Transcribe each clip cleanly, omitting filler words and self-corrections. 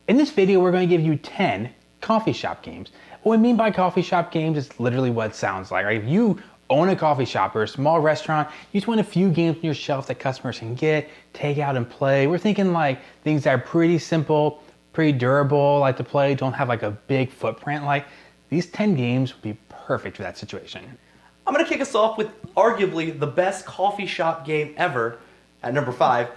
In this video, we're going to give you 10 coffee shop games. What we mean by coffee shop games is literally what it sounds like. Right? If you own a coffee shop or a small restaurant, you just want a few games on your shelf that customers can get, take out and play. We're thinking like things that are pretty simple, pretty durable, like to play, don't have like a big footprint. Like these 10 games would be perfect for that situation. I'm going to kick us off with arguably the best coffee shop game ever at number 5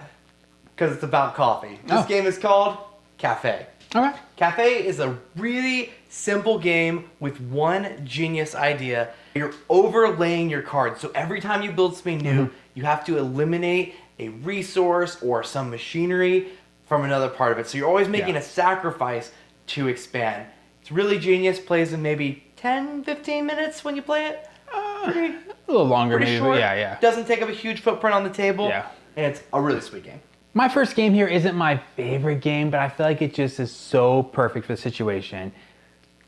because it's about coffee. This game is called Cafe. All right. Cafe is a really simple game with one genius idea. You're overlaying your cards. So every time you build something new, you have to eliminate a resource or some machinery from another part of it. So you're always making a sacrifice to expand. It's really genius. Plays in maybe 10, 15 minutes when you play it. A little longer maybe, short. Yeah. Doesn't take up a huge footprint on the table. Yeah. And it's a really sweet game. My first game here isn't my favorite game, but I feel like it just is so perfect for the situation.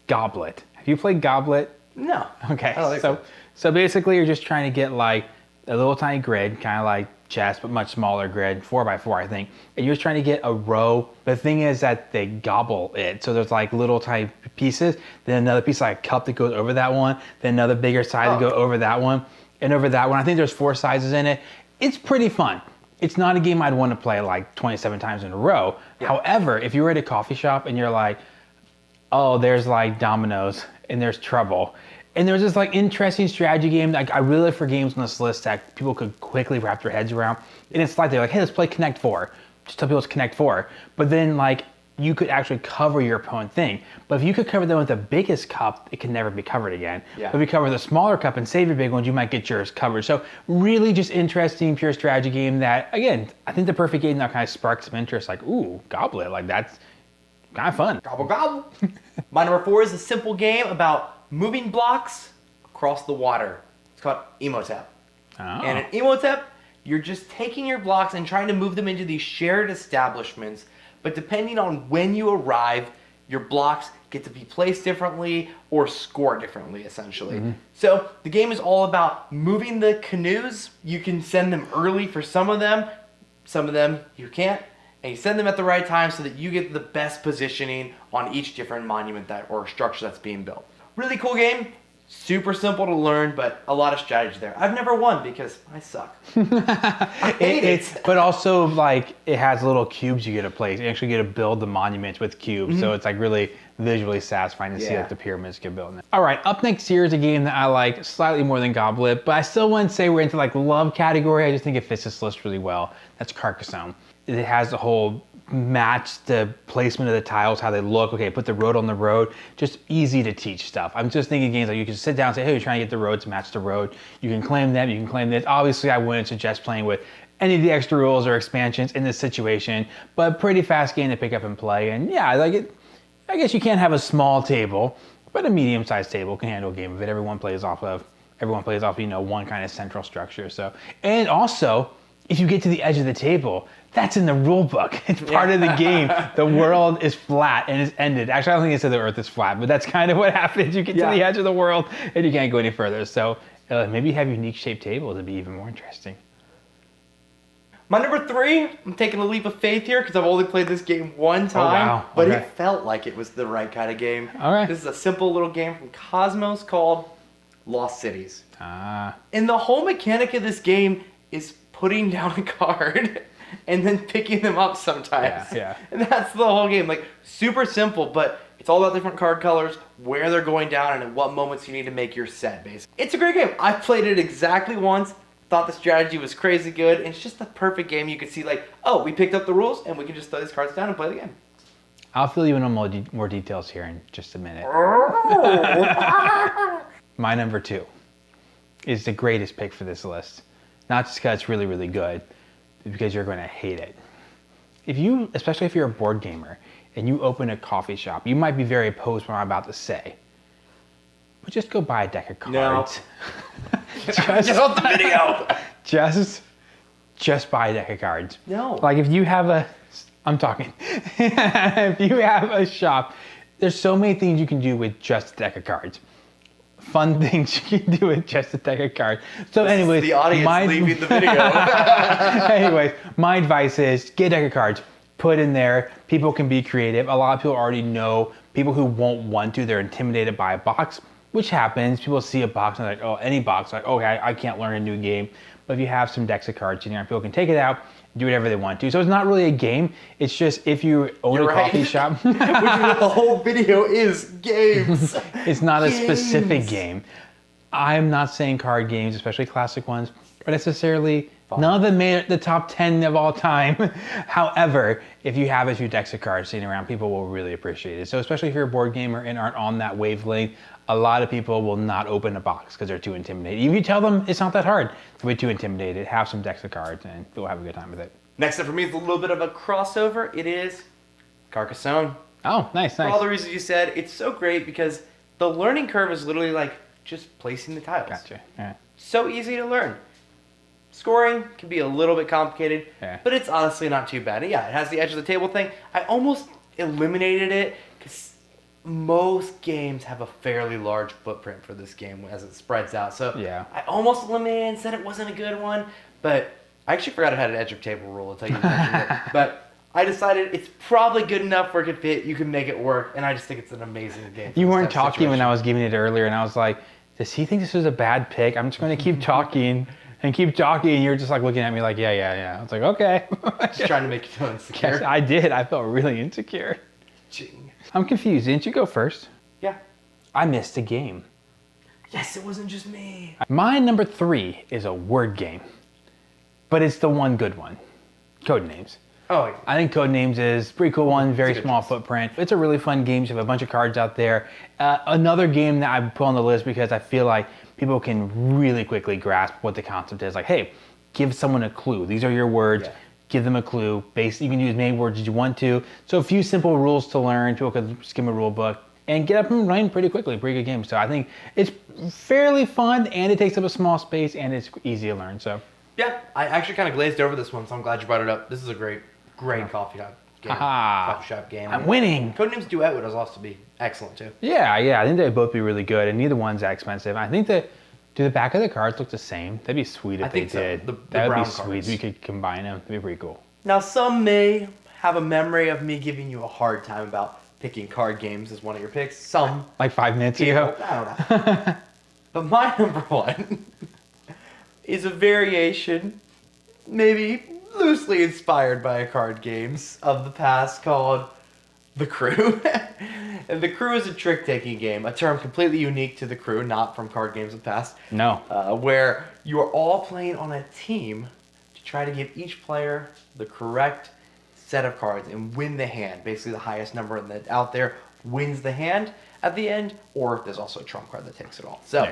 Goblet. Have you played Goblet? No. Okay. I don't think so basically you're just trying to get like a little tiny grid, kind of like chess, but much smaller grid, 4x4 I think. And you're just trying to get a row. But the thing is that they gobble it. So there's like little tiny pieces, then another piece like a cup that goes over that one, then another bigger side to go over that one, and over that one. I think there's 4 sizes in it. It's pretty fun. It's not a game I'd want to play like 27 times in a row. Yeah. However, if you were at a coffee shop and you're like, oh, there's like dominoes and there's trouble, and there's this like interesting strategy game. Like I really look for games on this list that people could quickly wrap their heads around. And it's like they're like, hey, let's play Connect 4. Just tell people it's Connect 4. But then like you could actually cover your opponent thing. But if you could cover them with the biggest cup, it can never be covered again. Yeah. But if you cover the smaller cup and save your big ones, you might get yours covered. So really just interesting, pure strategy game that, again, I think the perfect game that kind of sparks some interest. Like, ooh, Goblet, like that's kind of fun. Gobble, gobble. My number 4 is a simple game about moving blocks across the water. It's called Emotep. Oh. And in Emotep, you're just taking your blocks and trying to move them into these shared establishments. But depending on when you arrive, your blocks get to be placed differently or score differently, essentially. So the game is all about moving the canoes. You can send them early for some of them you can't. And you send them at the right time so that you get the best positioning on each different monument or structure that's being built. Really cool game. Super simple to learn, but a lot of strategy there. I've never won because I suck. I hate it. But also, like, it has little cubes you get to place. You actually get to build the monuments with cubes, so it's like really visually satisfying to see like the pyramids get built. All right, up next here is a game that I like slightly more than Goblet, but I still wouldn't say we're into like love category. I just think it fits this list really well. That's Carcassonne. It has the whole match the placement of the tiles, how they look. Okay, put the road on the road. Just easy to teach stuff. I'm just thinking games like you can sit down and say, hey, you're trying to get the road to match the road. You can claim them, you can claim this. Obviously, I wouldn't suggest playing with any of the extra rules or expansions in this situation, but pretty fast game to pick up and play. And yeah, I like it. I guess you can't have a small table, but a medium-sized table can handle a game of it. Everyone plays off, one kind of central structure. So, and also, if you get to the edge of the table, that's in the rule book. It's part of the game. The world is flat and is ended. Actually, I don't think it said the earth is flat, but that's kind of what happens. You get to the edge of the world and you can't go any further. So maybe have unique shaped tables to be even more interesting. My number 3, I'm taking a leap of faith here because I've only played this game one time, but it felt like it was the right kind of game. All right. This is a simple little game from Cosmos called Lost Cities. And the whole mechanic of this game is putting down a card and then picking them up sometimes. Yeah. And that's the whole game. Like, super simple, but it's all about different card colors, where they're going down, and at what moments you need to make your set, basically. It's a great game. I've played it exactly once, thought the strategy was crazy good, and it's just the perfect game. You can see, like, oh, we picked up the rules, and we can just throw these cards down and play the game. I'll fill you in on more details here in just a minute. My number 2 is the greatest pick for this list. Not just because it's really, really good, but because you're going to hate it. Especially if you're a board gamer and you open a coffee shop, you might be very opposed to what I'm about to say. But just go buy a deck of cards. No. Get off the video! Just buy a deck of cards. No. Like if you have if you have a shop, there's so many things you can do with just a deck of cards. Fun things you can do with just a deck of cards. So anyways, the audience leaving the video. Anyways, my advice is get a deck of cards. put in there. People can be creative. A lot of people already know. People who won't want to, they're intimidated by a box, which happens. People see a box and they're like, oh, any box, like, okay, I can't learn a new game. But if you have some decks of cards in there, people can take it out, do whatever they want to. So it's not really a game. It's just if you own a coffee shop. Which is what the whole video is, games. It's not a specific game. I'm not saying card games, especially classic ones, are necessarily none of them made the top 10 of all time. However, if you have a few decks of cards sitting around, people will really appreciate it. So especially if you're a board gamer and aren't on that wavelength, a lot of people will not open a box because they're too intimidated. If you tell them it's not that hard, they'll be too intimidated. Have some decks of cards and you'll have a good time with it. Next up for me is a little bit of a crossover. It is Carcassonne. Oh, nice. For all the reasons you said, it's so great because the learning curve is literally like just placing the tiles. Gotcha. Yeah. So easy to learn. Scoring can be a little bit complicated, but it's honestly not too bad. And yeah, it has the edge of the table thing. I almost eliminated it because most games have a fairly large footprint for this game as it spreads out. So yeah. I almost eliminated it and said it wasn't a good one, but I actually forgot it had an edge of table rule until you mentioned it. But I decided it's probably good enough where it could fit. You can make it work, and I just think it's an amazing game. You weren't talking when I was giving it earlier, and I was like, does he think this was a bad pick? I'm just going to keep talking and keep talking, and you're just like looking at me like, yeah. I was like, okay. Just trying to make you feel insecure. Yes, I did. I felt really insecure. Ching. I'm confused. Didn't you go first? Yeah. I missed a game. Yes, it wasn't just me. My number 3 is a word game, but it's the one good one. Codenames. Oh, yeah. I think Codenames is a pretty cool one, very small footprint. It's a really fun game. You have a bunch of cards out there. Another game that I put on the list because I feel like people can really quickly grasp what the concept is. Like, hey, give someone a clue. These are your words. Yeah. Give them a clue. You can use as many words as you want to. So a few simple rules to learn. People could skim a rule book and get up and running pretty quickly. Pretty good game. So I think it's fairly fun, and it takes up a small space, and it's easy to learn. So yeah, I actually kind of glazed over this one, so I'm glad you brought it up. This is a great coffee shop game. Coffee shop game. I'm winning. Codenames Duet would also be excellent too. Yeah. I think they'd both be really good, and neither one's that expensive. I think that. Do the back of the cards look the same? That'd be sweet if they did. That would be sweet. We could combine them. That'd be pretty cool. Now, some may have a memory of me giving you a hard time about picking card games as one of your picks. Some. Like 5 minutes ago? I don't know. But my number 1 is a variation, maybe loosely inspired by card games of the past called The Crew. And The Crew is a trick-taking game, a term completely unique to The Crew, not from card games of the past. No. Where you are all playing on a team to try to give each player the correct set of cards and win the hand. Basically, the highest number out there wins the hand at the end, or there's also a trump card that takes it all. So,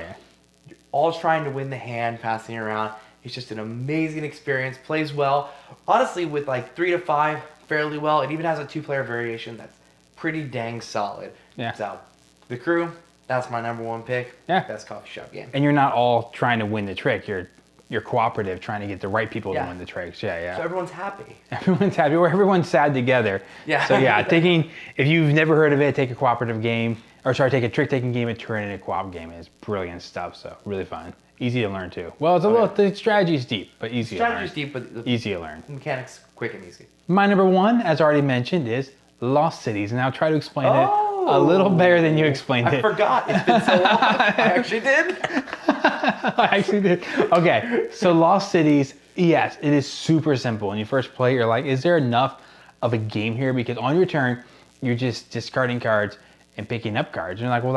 you're all trying to win the hand, passing around. It's just an amazing experience. Plays well. Honestly, with like 3 to 5, fairly well. It even has a 2-player variation that's pretty dang solid. Yeah. So, The Crew, that's my number 1 pick. Yeah. Best coffee shop game. And you're not all trying to win the trick. You're cooperative, trying to get the right people to win the tricks. Yeah. So everyone's happy. Everyone's happy. Everyone's sad together. Yeah. So yeah, if you've never heard of it, take a cooperative game, take a trick-taking game and turn it into a co-op game. It's brilliant stuff. So really fun. Easy to learn too. Well, the strategy's deep, but easy to learn. Strategy's deep, but easy to learn. Mechanics quick and easy. My number 1, as already mentioned, is Lost Cities, and I'll try to explain it a little better than you explained it. I forgot. It's been so long. I actually did. I actually did. Okay, so Lost Cities, yes, it is super simple. When you first play, you're like, is there enough of a game here? Because on your turn, you're just discarding cards and picking up cards. And you're like, well,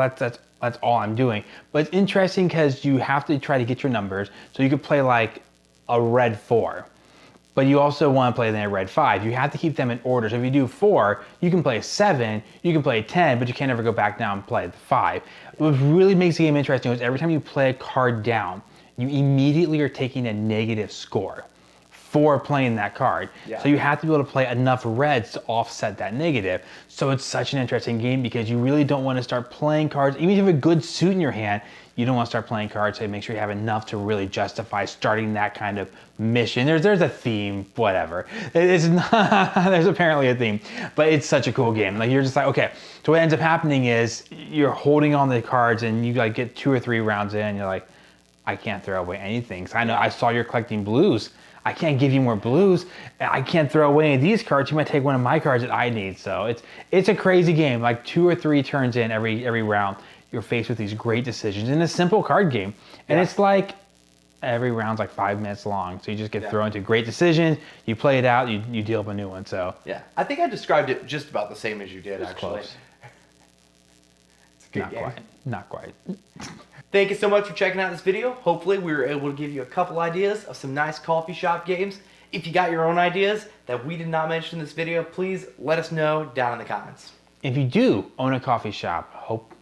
that's all I'm doing. But it's interesting because you have to try to get your numbers. So you could play like a red 4. But you also want to play then a red 5. You have to keep them in order. So if you do 4, you can play 7, you can play 10, but you can't ever go back down and play the 5. What really makes the game interesting is every time you play a card down, you immediately are taking a negative score for playing that card. Yeah. So you have to be able to play enough reds to offset that negative. So it's such an interesting game because you really don't want to start playing cards. Even if you have a good suit in your hand, you don't want to start playing cards, so make sure you have enough to really justify starting that kind of mission. There's a theme, whatever. It's not, there's apparently a theme, but it's such a cool game. Like you're just like, okay. So what ends up happening is you're holding on the cards and you like get 2 or 3 rounds in, and you're like, I can't throw away anything. So I know I saw you're collecting blues. I can't give you more blues. I can't throw away any of these cards. You might take one of my cards that I need. So it's a crazy game. Like 2 or 3 turns in every round, you're faced with these great decisions in a simple card game. And it's like every round's like 5 minutes long. So you just get thrown into great decisions. You play it out. You deal up a new one. So yeah, I think I described it just about the same as you did. it's Actually, close. It's a good Not game. quite. Not quite. Thank you so much for checking out this video. Hopefully we were able to give you a couple ideas of some nice coffee shop games. If you got your own ideas that we did not mention in this video, please let us know down in the comments. If you do own a coffee shop,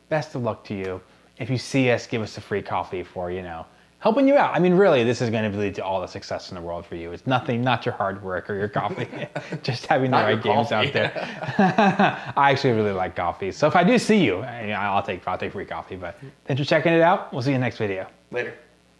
best of luck to you. If you see us, give us a free coffee for, helping you out. I mean, really, this is going to lead to all the success in the world for you. It's nothing, not your hard work or your coffee, just having the right games out there. I actually really like coffee. So if I do see you, I'll take free coffee. But thanks for checking it out. We'll see you next video. Later.